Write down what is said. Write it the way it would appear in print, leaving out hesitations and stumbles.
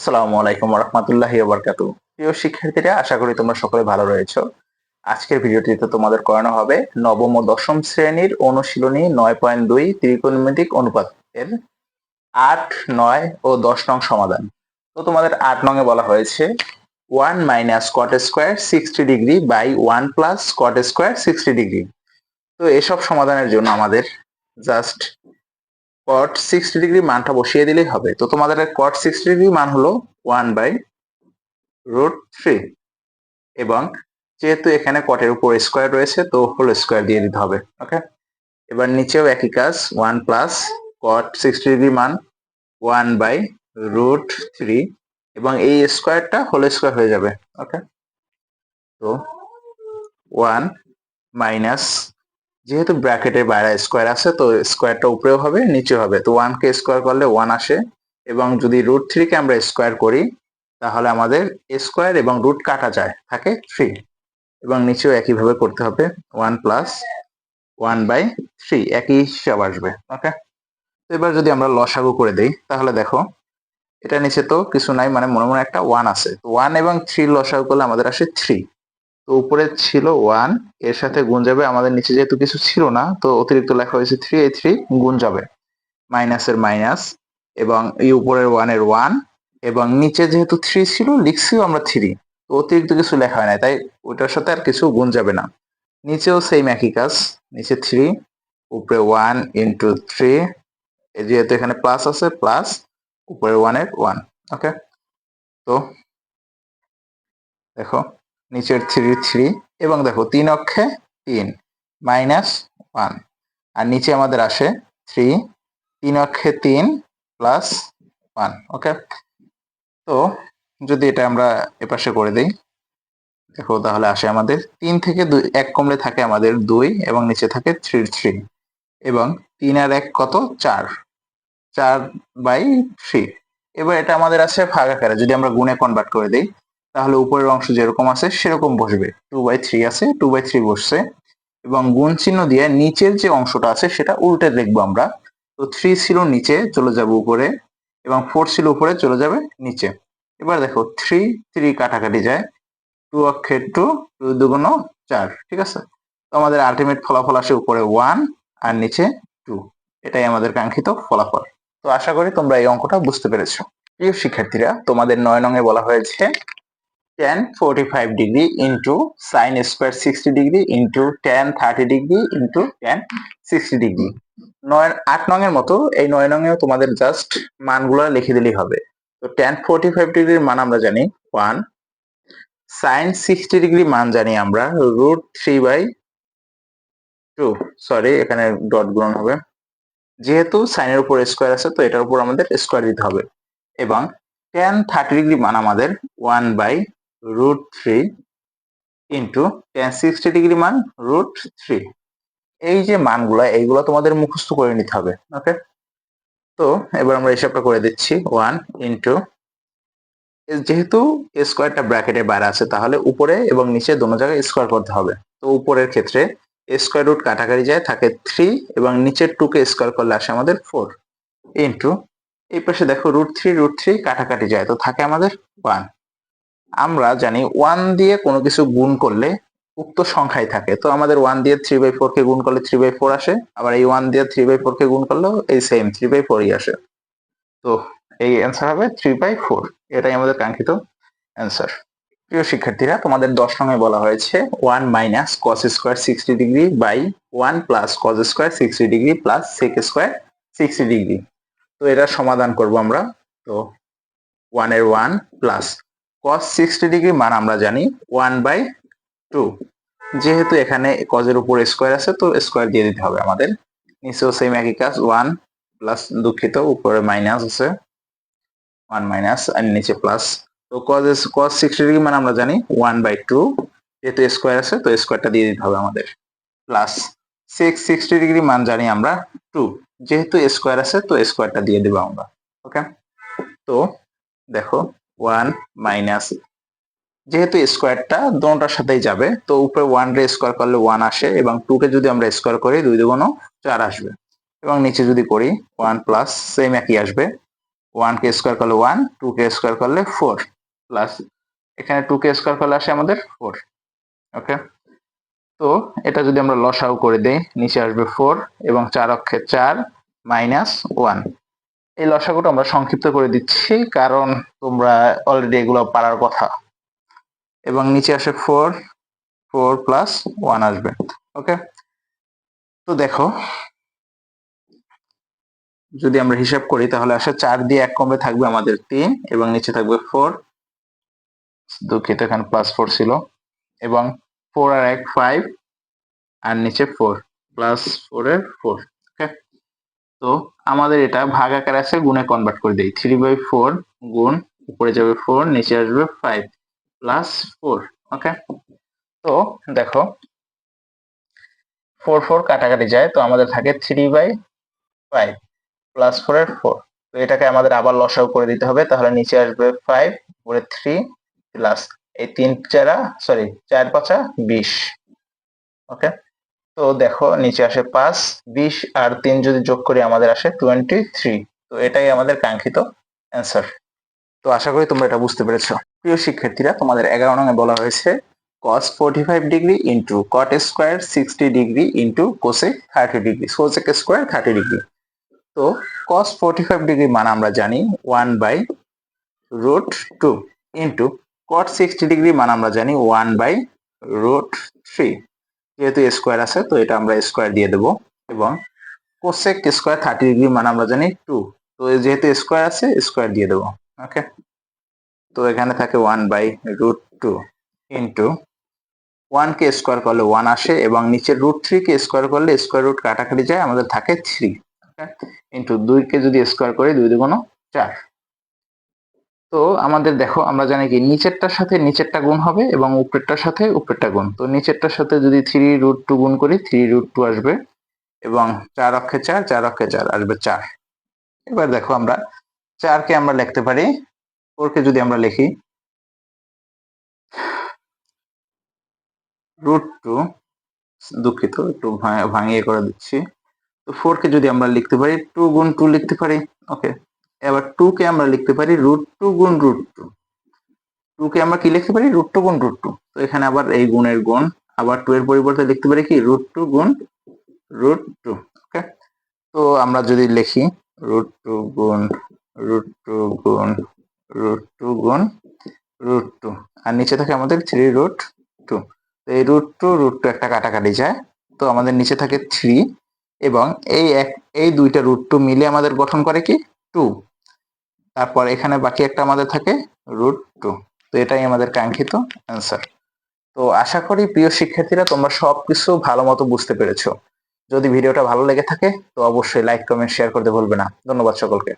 আসসালামু আলাইকুম ওয়া রাহমাতুল্লাহি ওয়া বারাকাতুহু। প্রিয় শিক্ষার্থীরা, আশা করি তোমরা সকলে ভালো রয়েছো। আজকের ভিডিওটিতে তোমাদের করানো হবে নবম ও দশম শ্রেণীর অনুশীলনী 9.2 ত্রিকোণমিতিক অনুপাত এর 8, 9 ও 10 নং সমাধান। তো তোমাদের 8 নং এ বলা হয়েছে 1 minus cot square 60 degree by 1 plus cot square 60 degree. তো এসব সমাধানের জন্য আমাদের জাস্ট cot 60 ডিগ্রি মানটা বসিয়ে দিলেই হবে। তো তোমাদের cot 60 ডিগ্রি মান হলো 1/√3 এবং যেহেতু এখানে cot এর উপর স্কয়ার রয়েছে তো হোল স্কয়ার দিয়ে দিতে হবে। ওকে, এবার নিচেও একই কাজ 1 প্লাস cot 60 ডিগ্রি মান 1/√3 এবং এই স্কয়ারটা হোল স্কয়ার হয়ে যাবে। ওকে, তো 1 মাইনাস, যেহেতু ব্র্যাকেটের বাইরে স্কয়ার আছে তো স্কয়ারটা উপরেও হবে নিচেও হবে, তো 1 কে স্কয়ার করলে 1 আসে এবং যদি √3 কে আমরা স্কয়ার করি তাহলে আমাদের স্কয়ার এবং রুট কাটা যায়, থাকে 3 এবং নিচেও একইভাবে করতে হবে 1 প্লাস 1/3 একই হিসাব আসবে। ওকে, তো এবার যদি আমরা লসাগু করে দেই তাহলে দেখো এটা নিচে তো কিছু নাই, মানে মনে মনে একটা 1 আছে, তো 1 এবং 3 লসাগু করলে আমাদের আসে 3। তো উপরে ছিল 1, এর সাথে গুণ যাবে, আমাদের নিচে যেহেতু কিছু ছিল না তো অতিরিক্ত লেখা হয়েছে 3, এই 3 গুণ যাবে, মাইনাসের মাইনাস এবং এই উপরের 1 এর 1 এবং নিচে যেহেতু 3 ছিল লিখছিও আমরা 3, তো অতিরিক্ত কিছু লেখা হয় না তাই ওটার সাথে আর কিছু গুণ যাবে না। নিচেও সেম একই কাজ, নিচে 3 উপরে 1 ইন্টু 3, যেহেতু এখানে প্লাস আছে প্লাস উপরে 1 এর 1। ওকে, তো দেখো নিচের 3 3 এবং দেখো 3 অক্ষে 3 মাইনাস 1 আর নিচে আমাদের আসে 3 3 অক্ষে 3 প্লাস 1। ওকে, তো যদি এটা আমরা এপাশে করে দেই দেখো তাহলে আসে আমাদের 3 থেকে 1 কমলে থাকে আমাদের 2 এবং নিচে থাকে 3 3 এবং 3 আর 1 কত 4, 4/3। এবার এটা আমাদের আছে ভাগ আকারে, যদি আমরা গুণে কনভার্ট করে দেই তাহলে উপরের অংশ যেরকম আছে সেরকম বসবে, 2/3 আছে 2/3 বসছে এবং গুণ চিহ্ন দিয়ে নিচের যে অংশটা আছে সেটা উল্টে লিখবো আমরা। তো 3 ছিল নিচে চলে যাবে উপরে এবং 4 ছিল উপরে চলে যাবে নিচে। এবার দেখো 3 3 কাটাকাটি যায়, 2 অক্ষে 2, 2 দুগুণ 4, ঠিক আছে। তো আমাদের আলটিমেট ফলাফল আসে উপরে 1 আর নিচে 2, এটাই আমাদের কাঙ্ক্ষিত ফলাফল। তো আশা করি তোমরা এই অঙ্কটা বুঝতে পেরেছো। প্রিয় শিক্ষার্থীরা, তোমাদের 9 নং এ বলা হয়েছে tan 45 degree into sin square 60 degree into tan 30 degree into tan 60 degree. 8 নং এর মতো এই 9 নং এও তোমাদের জাস্ট মানগুলো লিখে দিলেই হবে। তো tan 45 ডিগ্রির মান আমরা জানি 1, sin 60 ডিগ্রি মান জানি আমরা √3/2, সরি এখানে ডট গুণন হবে, যেহেতু সাইনের উপর স্কয়ার আছে তো এটার উপর আমাদের স্কয়ার দিতে হবে এবং tan 30 ডিগ্রি মান আমাদের 1/√3 ইন্টু tan 60 ডিগ্রি মান √3। এই যে মানগুলা এইগুলো তোমাদের মুখস্থ করে নিতে হবে। ওকে, তো এবার আমরা হিসাবটা করে দিচ্ছি 1 ইন্টু, যেহেতু স্কয়ারটা ব্র্যাকেটের বাইরে আছে তাহলে উপরে এবং নিচে দোনো জায়গায় স্কয়ার করতে হবে। তো উপরের ক্ষেত্রে স্কয়ার রুট কাটাকাটি যায়, থাকে 3 এবং নিচের 2 কে স্কয়ার করলে আসে আমাদের 4 ইন্টু এই পাশে দেখো √3 কাটাকাটি যায় তো থাকে আমাদের 1। আমরা জানি 1 দিয়ে কোনো কিছু গুণ করলে উক্ত সংখ্যায় থাকে, তো আমাদের 1 দিয়ে 3/4 কে গুণ করলে 3/4 আসে, আবার এই 1 দিয়ে 3/4 কে গুণ করলেও এই সেম 3/4ই আসে। তো এই অ্যান্সার হবে 3/4, এটাই আমাদের কাঙ্ক্ষিত অ্যান্সার। প্রিয় শিক্ষার্থীরা, তোমাদের 10 নং এ বলা হয়েছে 1 minus cos square 60 degree by 1 plus cos square 60 degree plus sec square 60 degree. তো এটা সমাধান করব আমরা। তো 1 এর 1 প্লাস cos 60 ডিগ্রি মান আমরা জানি 1/2, যেহেতু এখানে cos এর উপর স্কয়ার আছে তো স্কয়ার দিয়ে দিতে হবে আমাদের। নিচেও সেম একই কাজ 1 প্লাস, দুঃখিত উপরে মাইনাস আছে 1 মাইনাস আর নিচে প্লাস। তো cos 60 ডিগ্রি মানে আমরা জানি 1/2, যেহেতু স্কয়ার আছে তো স্কয়ারটা দিয়ে দিতে হবে আমাদের, প্লাস sec 60 ডিগ্রি মান জানি আমরা 2, যেহেতু স্কয়ার আছে তো স্কয়ারটা দিয়ে দেব আমরা। ওকে, তো দেখো 1 মাইনাস, যেহেতু স্কয়ারটা দোনোটার সাথেই যাবে তো উপরে 1 রে স্কয়ার করলে 1 আসে এবং 2 কে যদি আমরা স্কয়ার করি 2 দুগুণ 4 আসবে এবং নিচে যদি করি 1 প্লাস সেম একই আসবে 1 কে স্কোয়ার করলে 1, 2 কে স্কোয়ার করলে 4 প্লাস এখানে 2 কে স্কোয়ার করলে আসে আমাদের 4। ওকে, তো এটা যদি আমরা লসাগু করে দেই নিচে আসবে 4 এবং 4 অক্ষে 4 মাইনাস 1। এই লসাগুটা আমরা সংক্ষিপ্ত করে দিচ্ছি কারণ তোমরা অলরেডি এগুলো পারার কথা। এবং নিচে আসে 4, 4 প্লাস 1 আসবে। ওকে, তো দেখো যদি আমরা হিসাব করি তাহলে আসে 4 দিয়ে 1 কমবে থাকবে আমাদের 3 এবং নিচে থাকবে 4, দুঃখিত এখানে প্লাস 4 ছিল, এবং 4 আর 1 5 আর নিচে 4 প্লাস 4 এর 4। ওকে, তো আমাদের এটা ভাগ আকারে আছে, গুণে কনভার্ট করে দেই। 3/4 গুণ উপরে যাবে 4 নিচে আসবে 5 প্লাস 4। ওকে, তো দেখো 4 4 কাটাকাটি যায়, তো আমাদের থাকে 3/5 প্লাস 4 এর 4। তো এটাকে আমাদের আবার লসাগু করে দিতে হবে, তাহলে নিচে আসবে 5 উপরে 3 প্লাস এই 3 4 সরি 4 5 20। ওকে, তো দেখো নিচে আসে 5, 20 আর 3 যদি যোগ করি আমাদের আসে 23। তো এটাই আমাদের কাঙ্ক্ষিত অ্যান্সার। তো আশা করি তোমরা এটা বুঝতে পেরেছো। প্রিয় শিক্ষার্থীরা, তোমাদের 11 নং এ বলা হয়েছে cos 45 degree into cot square 60 degree into cosec 30 degree, cosec square 30 degree. তো cos 45 ডিগ্রি মান আমরা জানি 1/√2 ইন্টু cot 60 ডিগ্রি মান আমরা জানি 1/√3। যেহেতু স্কোয়ার আছে তো এটা আমরা স্কোয়ার দিয়ে দেবো, এবং cosec স্কোয়ার 30 ডিগ্রি মান আমরা জানি 2, তো যেহেতু স্কোয়ার আছে স্কোয়ার দিয়ে দেবো। ওকে, তো এখানে থাকে 1/√2 ইন্টু 1 কে স্কোয়ার করলে 1 আসে এবং নিচে √3 কে স্কোয়ার করলে স্কোয়ার রুট কাটাকাটি যায়, আমাদের থাকে 3। ইন্টু 2 কে যদি স্কোয়ার করি 2 দুগুণ 4। তো আমাদের দেখো আমরা জানি কি নিচেরটার সাথে নিচেরটা গুণ হবে এবং উপরেরটার সাথে উপরেরটা গুণ। তো নিচেরটার সাথে যদি 3√2 গুণ করি 3√2 আসবে এবং 4 অক্ষে 4, 4 অক্ষে 4 আসবে 4। এবার দেখো আমরা 4 কে আমরা লিখতে পারি, 4 কে যদি আমরা লিখি √2, দুঃখিত একটু ভাঙিয়ে করে দিচ্ছি। তো 4 কে যদি আমরা লিখতে পারি 2 গুণ 2 লিখতে পারি। ওকে, এবার 2 কে আমরা লিখতে পারি √2 গুণ √2। 2 কে আমরা কি লিখতে পারি √2 গুণ √2। তো এখানে আবার এই গুণের গুণ, আবার 2 এর পরিবর্তে লিখতে পারি কি √2 গুণ √2। ওকে, তো আমরা যদি লিখি √2 গুণ √2 গুণ √2 গুণ √2 আর নিচে থাকে আমাদের 3√2। তো এই √2 √2 একটা কাটাকাটি যায়, তো আমাদের নিচে থাকে 3 এবং এই দুইটা √2 মিলে আমাদের গঠন করে কি 2। তারপর এখানে বাকি একটা আমাদের থাকে √2। তো এটাই আমাদের কাঙ্ক্ষিত অ্যান্সার। তো আশা করি প্রিয় শিক্ষার্থীরা তোমরা সবকিছু ভালো মতো বুঝতে পেরেছো। যদি ভিডিওটা ভালো লেগে থাকে তো অবশ্যই লাইক কমেন্ট শেয়ার করতে ভুলবে না। ধন্যবাদ সকলকে।